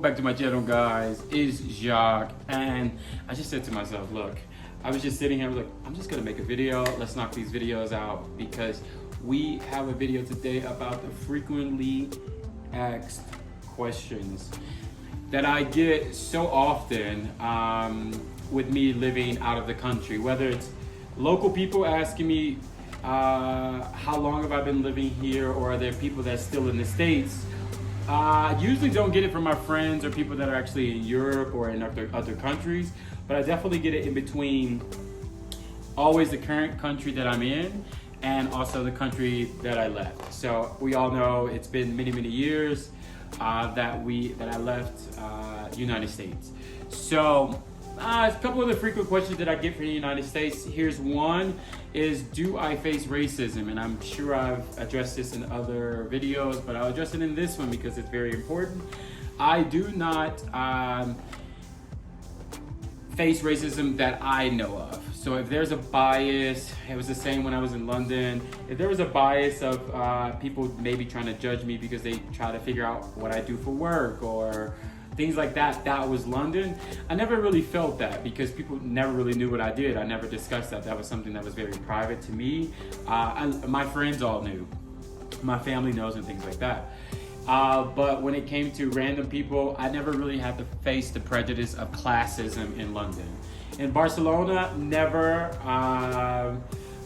Back to my channel, guys. It's Jacques, and I just said to myself, look, I was just sitting here, like, I'm just gonna make a video. Let's knock these videos out because we have a video today about the frequently asked questions that I get so often with me living out of the country, whether it's local people asking me how long have I been living here, or are there people that's still in the States. I usually don't get it from my friends or people that are actually in Europe or in other countries, but I definitely get it in between always the current country that I'm in and also the country that I left. So we all know it's been many years that I left United States. So a couple of the frequent questions that I get from the United States. Here's one, is do I face racism? And I'm sure I've addressed this in other videos, but I'll address it in this one because it's very important. I do not face racism that I know of. So if there's a bias, it was the same when I was in London. If there was a bias of people maybe trying to judge me because they try to figure out what I do for work or things like that, that was London. I never really felt that because people never really knew what I did. I never discussed that. That was something that was very private to me. My friends all knew. My family knows and things like that. But when it came to random people, I never really had to face the prejudice of classism in London. In Barcelona, never,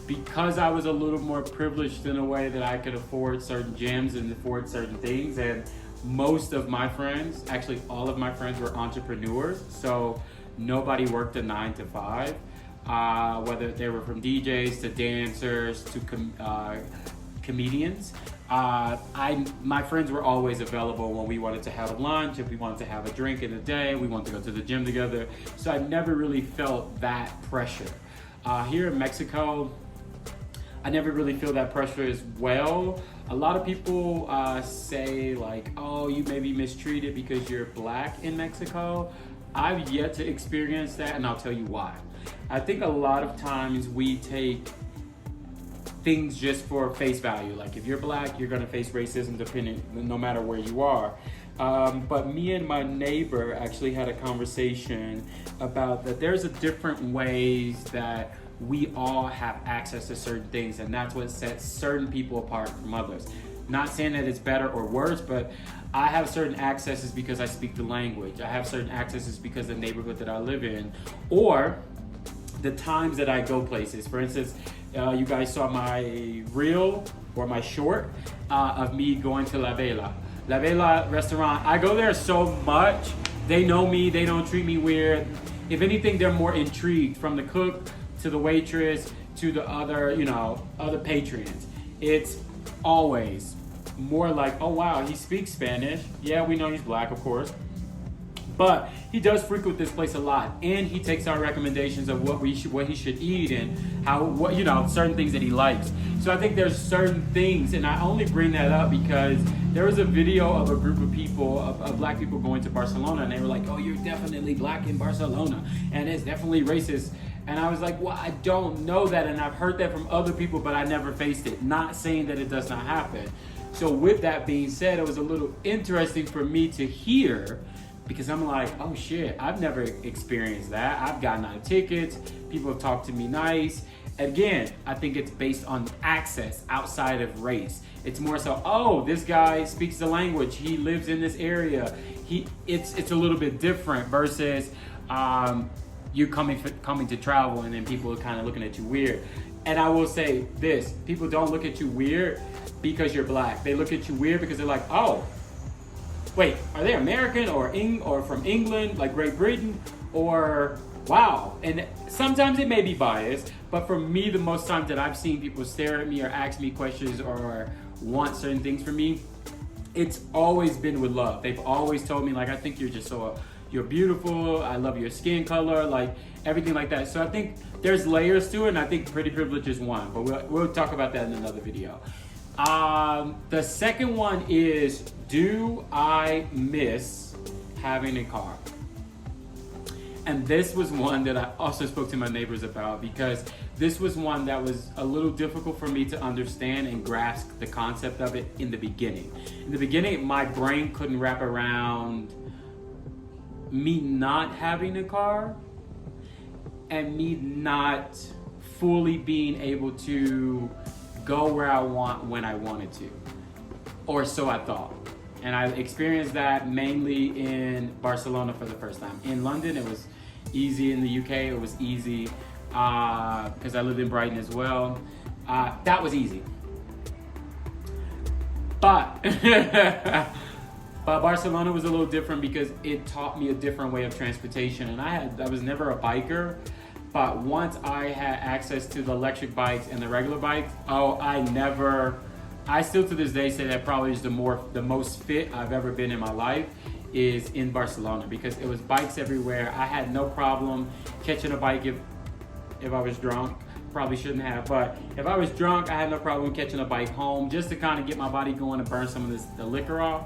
because I was a little more privileged in a way that I could afford certain gyms and afford certain things. And most of my friends, actually all of my friends, were entrepreneurs. So nobody worked a 9 to 5, whether they were from DJs to dancers to comedians. My friends were always available when we wanted to have lunch, if we wanted to have a drink in the day, we wanted to go to the gym together. So I never really felt that pressure. Here in Mexico, I never really feel that pressure as well. A lot of people say like, oh, you may be mistreated because you're black in Mexico. I've yet to experience that, and I'll tell you why. I think a lot of times we take things just for face value. Like if you're black, you're gonna face racism no matter where you are. But me and my neighbor actually had a conversation about that there's a different ways that we all have access to certain things, and that's what sets certain people apart from others. Not saying that it's better or worse, but I have certain accesses because I speak the language. I have certain accesses because of the neighborhood that I live in, or the times that I go places. For instance, you guys saw my reel or my short of me going to La Vela. La Vela restaurant, I go there so much. They know me, they don't treat me weird. If anything, they're more intrigued, from the cook to the waitress to the other patrons. It's always more like, oh wow, he speaks Spanish. Yeah, we know he's black, of course. But he does frequent this place a lot, and he takes our recommendations of what he should eat and certain things that he likes. So I think there's certain things, and I only bring that up because there was a video of a group of people, of black people going to Barcelona, and they were like, oh, you're definitely black in Barcelona, and it's definitely racist. And I was like, well, I don't know that, and I've heard that from other people, but I never faced it. Not saying that it does not happen. So with that being said, it was a little interesting for me to hear, because I'm like, oh shit, I've never experienced that. I've gotten out of tickets. People have talked to me nice. Again, I think it's based on access outside of race. It's more so, oh, this guy speaks the language. He lives in this area. It's a little bit different versus you coming to travel, and then people are kind of looking at you weird. And I will say this, people don't look at you weird because you're black. They look at you weird because they're like, oh, wait, are they American or from England, like Great Britain, or wow? And sometimes it may be biased, but for me, the most times that I've seen people stare at me or ask me questions or want certain things from me, it's always been with love. They've always told me, like, I think you're beautiful, I love your skin color, like everything like that. So I think there's layers to it, and I think pretty privilege is one, but we'll talk about that in another video. The second one is, do I miss having a car? And this was one that I also spoke to my neighbors about, because this was one that was a little difficult for me to understand and grasp the concept of it in the beginning. In the beginning, my brain couldn't wrap around me not having a car and me not fully being able to go where I want when I wanted to, or so I thought. And I experienced that mainly in Barcelona for the first time. In London, it was easy. In the UK, it was easy because I lived in Brighton as well. That was easy. But Barcelona was a little different because it taught me a different way of transportation. And I was never a biker, but once I had access to the electric bikes and the regular bikes, I still to this day say that probably is the most fit I've ever been in my life is in Barcelona, because it was bikes everywhere. I had no problem catching a bike if I was drunk. Probably shouldn't have, but if I was drunk, I had no problem catching a bike home just to kind of get my body going and burn some of the liquor off.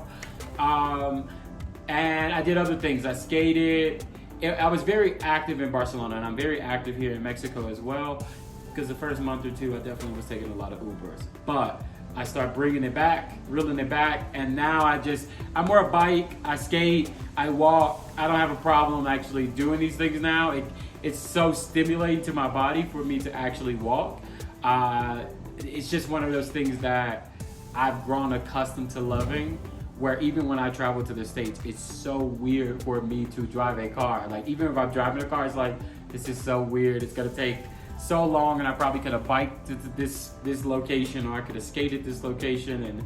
And I did other things. I skated. I was very active in Barcelona, and I'm very active here in Mexico as well, because the first month or two I definitely was taking a lot of Ubers. But I start bringing it back, reeling it back, and now I'm more a bike, I skate, I walk. I don't have a problem actually doing these things now. It's so stimulating to my body for me to actually walk. It's just one of those things that I've grown accustomed to loving, where even when I travel to the States, it's so weird for me to drive a car. Like, even if I'm driving a car, it's like, this is so weird. It's gonna take so long, and I probably could have biked to this location, or I could have skated this location. And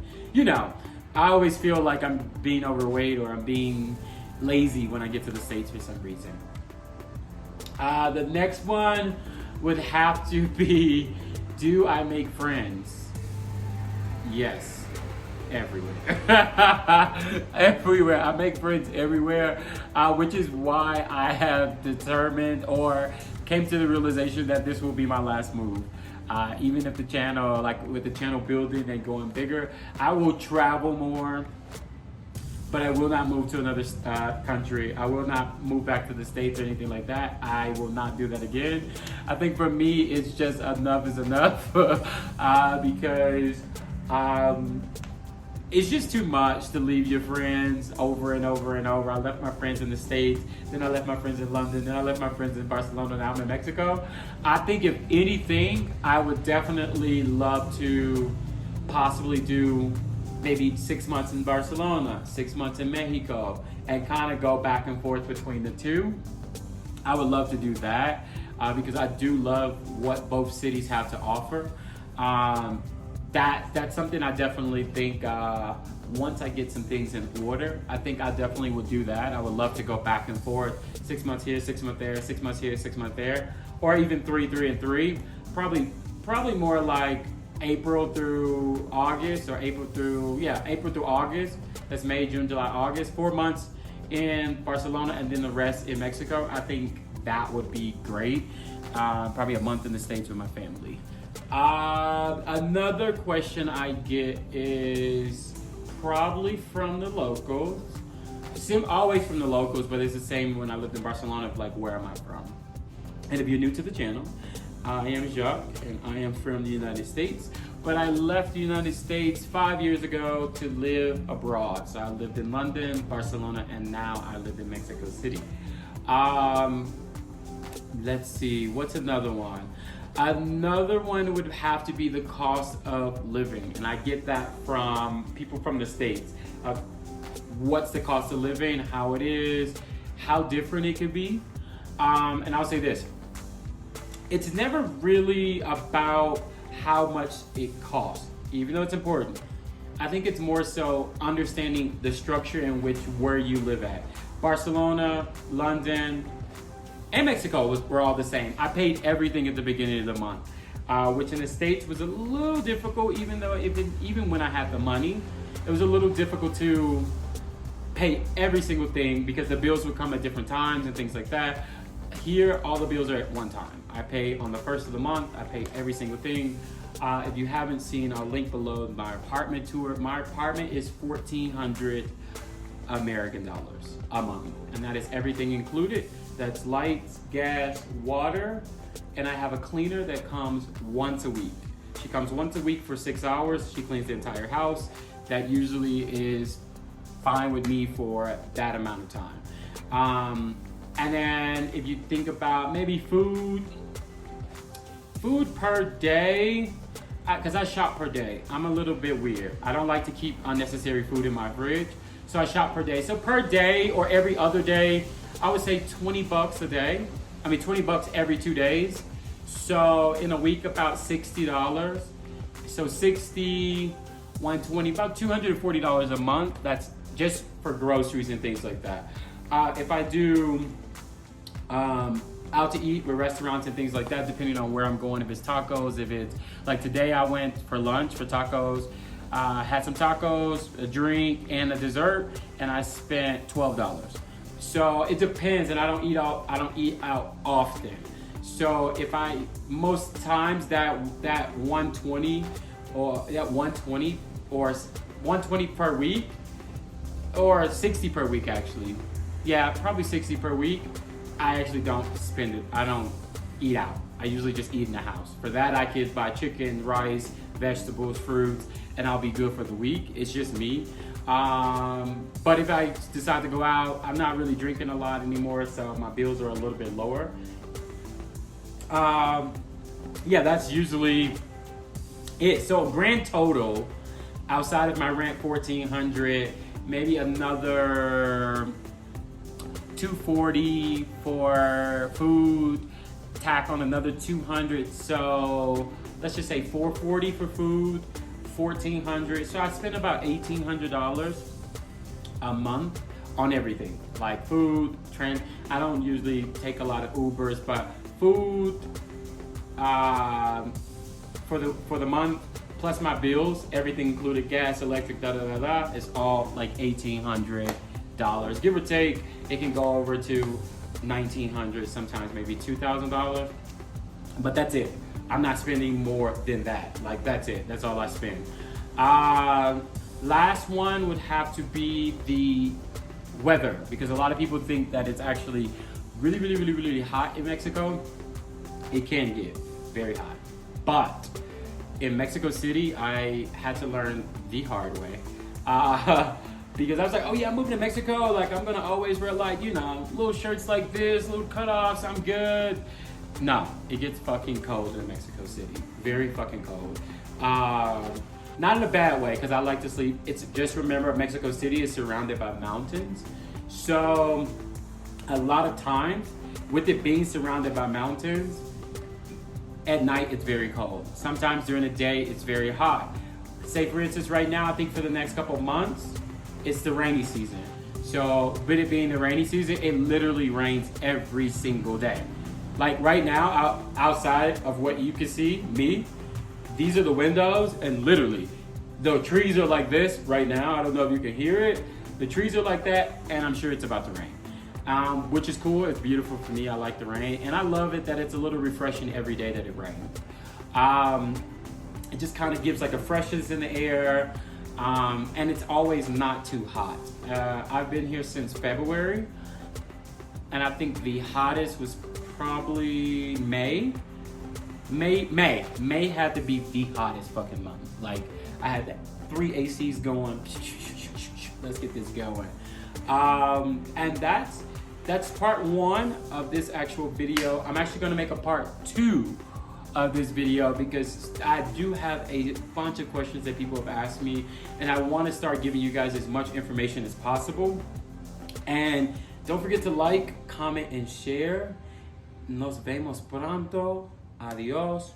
I always feel like I'm being overweight or I'm being lazy when I get to the States for some reason. The next one would have to be, do I make friends? Yes, everywhere. Everywhere. I make friends everywhere, which is why I have determined or came to the realization that this will be my last move. Even if the channel, like with the channel building and going bigger, I will travel more, but I will not move to another country. I will not move back to the States or anything like that. I will not do that again. I think for me, it's just enough is enough because it's just too much to leave your friends over and over and over. I left my friends in the States, then I left my friends in London, then I left my friends in Barcelona, now I'm in Mexico. I think if anything, I would definitely love to possibly do maybe 6 months in Barcelona, 6 months in Mexico, and kind of go back and forth between the two. I would love to do that because I do love what both cities have to offer. That's something I definitely think once I get some things in order, I think I definitely would do that. I would love to go back and forth, 6 months here, 6 months there, 6 months here, 6 months there, or even 3 and 3. Probably more like April through August, or April through August. That's May, June, July, August. 4 months in Barcelona and then the rest in Mexico. I think that would be great. Probably a month in the States with my family. Another question I get is probably from the locals. Always from the locals, but it's the same when I lived in Barcelona, of like, where am I from? And if you're new to the channel, I am Jacques, and I am from the United States, but I left the United States 5 years ago to live abroad. So I lived in London, Barcelona, and now I live in Mexico City. Let's see, what's another one? Another one would have to be the cost of living, and I get that from people from the States. What's the cost of living, how it is, how different it could be. And I'll say this, it's never really about how much it costs, even though it's important. I think it's more so understanding the structure in which where you live at. Barcelona, London, and Mexico were all the same. I paid everything at the beginning of the month, which in the States was a little difficult, even when I had the money, it was a little difficult to pay every single thing because the bills would come at different times and things like that. Here, all the bills are at one time. I pay on the first of the month, I pay every single thing. If you haven't seen, I'll link below my apartment tour. My apartment is $1,400 American dollars a month, and that is everything included. That's lights, gas, water, and I have a cleaner that comes once a week. She comes once a week for 6 hours. She cleans the entire house. That usually is fine with me for that amount of time. And then if you think about maybe food per day, because I shop per day. I'm a little bit weird. I don't like to keep unnecessary food in my fridge. So I shop per day. So per day or every other day, I would say 20 bucks a day. 20 bucks every 2 days. So in a week, about $60. So 60, 120, about $240 a month. That's just for groceries and things like that. If I do out to eat with restaurants and things like that, depending on where I'm going, if it's tacos, if it's like today I went for lunch for tacos, had some tacos, a drink, and a dessert, and I spent $12. So it depends, and I don't eat out often. So if most times that 120 or 120 per week, or 60 per week actually. Yeah, probably 60 per week. I actually don't spend it. I don't eat out. I usually just eat in the house. For that, I could buy chicken, rice, vegetables, fruits, and I'll be good for the week. It's just me. But if I decide to go out, I'm not really drinking a lot anymore, so my bills are a little bit lower. Yeah, that's usually it. So grand total, outside of my rent, $1,400, maybe another $240 for food, tack on another $200. So let's just say $440 for food, $1,400. So I spend about $1,800 a month on everything, like food, I don't usually take a lot of Ubers, but food for the month plus my bills, everything included, gas, electric, is all like $1,800, give or take. It can go over to $1,900, sometimes maybe $2,000, but that's it. I'm not spending more than that. Like that's it. That's all I spend. Last one would have to be the weather, because a lot of people think that it's actually really, really, really, really hot in Mexico. It can get very hot, but in Mexico City, I had to learn the hard way. Because I was like, oh yeah, I'm moving to Mexico. Like I'm gonna always wear like, little shirts like this, little cutoffs, I'm good. No, it gets fucking cold in Mexico City. Very fucking cold. Not in a bad way, because I like to sleep. It's just remember, Mexico City is surrounded by mountains. So a lot of times, with it being surrounded by mountains, at night it's very cold. Sometimes during the day it's very hot. Say for instance, right now, I think for the next couple of months, it's the rainy season. So with it being the rainy season, it literally rains every single day. Like right now, outside of what you can see, these are the windows, and literally, the trees are like this right now. I don't know if you can hear it. The trees are like that, and I'm sure it's about to rain. Which is cool. It's beautiful for me. I like the rain, and I love it that it's a little refreshing every day that it rains. It just kind of gives like a freshness in the air, and it's always not too hot. I've been here since February, and I think the hottest was probably May. May had to be the hottest fucking month. Like I had 3 ACs going. Let's get this going. And that's part 1 of this actual video. I'm actually going to make a part 2 of this video, because I do have a bunch of questions that people have asked me, and I want to start giving you guys as much information as possible. And don't forget to like, comment, and share. Nos vemos pronto. Adios.